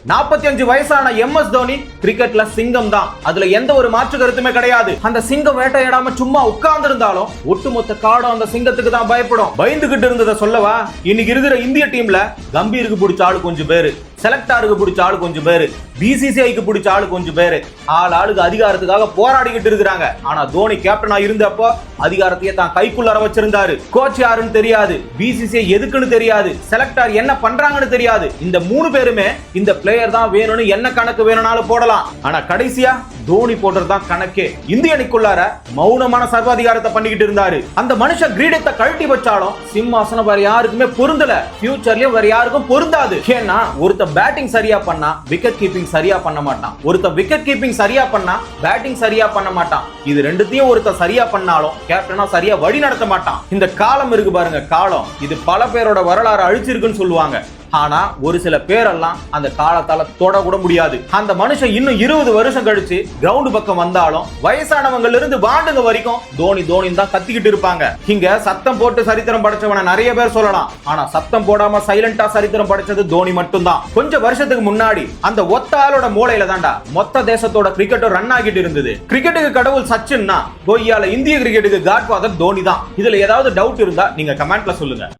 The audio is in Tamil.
45 வயசான எம்எஸ் தோனி கிரிக்கெட்ல சிங்கம் தான். அதுல எந்த ஒரு மாற்று கருத்துமே கிடையாது. அந்த சிங்கம் வேட்டையாடாம சும்மா உட்கார்ந்து இருந்தாலும் ஒட்டுமொத்த காடும் அந்த சிங்கத்துக்கு தான் பயப்படும். பயந்துகிட்டு இருந்ததை சொல்லவா, இன்னைக்கு இருக்கிற இந்திய டீம்ல கம்பீருக்கு பிடிச்ச ஆளு கொஞ்சம் பேரு, செலக்டாருக்கு பிடிச்ச ஆளு கொஞ்சம் பேரு, பிசிசிஐக்கு பிடிச்ச ஆளு கொஞ்சம் பேரு, ஆளுக்கு அதிகாரத்துக்காக போராடிக்கிட்டு இருக்கிறாங்க. ஆனா தோனி கேப்டனா இருந்தப்போ அதிகாரத்தையே தான் கைக்குள்ளார வச்சிருந்தாரு. கோச் யாருன்னு தெரியாது, பிசிசிஐ எதுக்குன்னு தெரியாது, செலக்டார் என்ன பண்றாங்கன்னு தெரியாது. இந்த 3 பேருமே இந்த பிளேயர் தான் வேணும்னு என்ன கணக்கு வேணும்னாலும் போடலாம். ஆனா கடைசியா தோனி போடுறதுதான் கணக்கே. இந்திய அணிக்குள்ளார மௌனமான சர்வாதிகாரத்தை பண்ணிக்கிட்டு இருந்தாரு. அந்த மனுஷன் கிரீடத்தை கழட்டி வச்சாலும் சிம்மாசனம் வேற யாருக்குமே பொருந்தல, ஃபியூச்சர்லயும் வேற யாருக்கும் பொருந்தாது. ஏன்னா ஒருத்த பேட்டிங் சரியா பண்ணா விக்கெட் கீப்பிங் சரியா பண்ண மாட்டான், ஒருத்த விக்கெட் கீப்பிங் சரியா பண்ணா பேட்டிங் சரியா பண்ண மாட்டான். இது ரெண்டுத்தையும் ஒருத்த சரியா பண்ணாலும் கேப்டனா சரியா வழி நடத்த மாட்டான். இந்த காலம் இருக்கு பாருங்க, காலம் இது பல பேரோட வரலாறு அழிச்சிருக்குன்னு சொல்லுவாங்க. ஆனா ஒரு சில பேரெல்லாம் அந்த காலத்தால தொட கூட முடியாது. அந்த மனுஷன் இன்னும் 20 வருஷம் கழிச்சு கிரவுண்ட் பக்கம் வந்தாலும் வயசானவங்கல இருந்து வாண்டுங்க வரைக்கும் தோனி தோனி தான் கத்திக்கிட்டு இருப்பாங்க. இங்க சத்தம் போட்டு சரித்திரம் படைச்சவன நிறைய பேர் சொல்லலாம், ஆனா சத்தம் போடாம சைலண்டா சரித்திரம் படைச்சது தோனி மட்டும்தான். கொஞ்சம் வருஷத்துக்கு முன்னாடி அந்த ஒத்த ஆளோட மூளையில தாண்டா மொத்த தேசத்தோட கிரிக்கெட் ரன் ஆகிட்டு இருந்தது. கிரிக்கெட்டுக்கு கடவுள் சச்சின்னா கொய்யால இந்திய கிரிக்கெட்டுக்கு காட்ஃபாதர் தோனி தான். இதுல ஏதாவது டவுட் இருந்தா நீங்க கமெண்ட்ல சொல்லுங்க.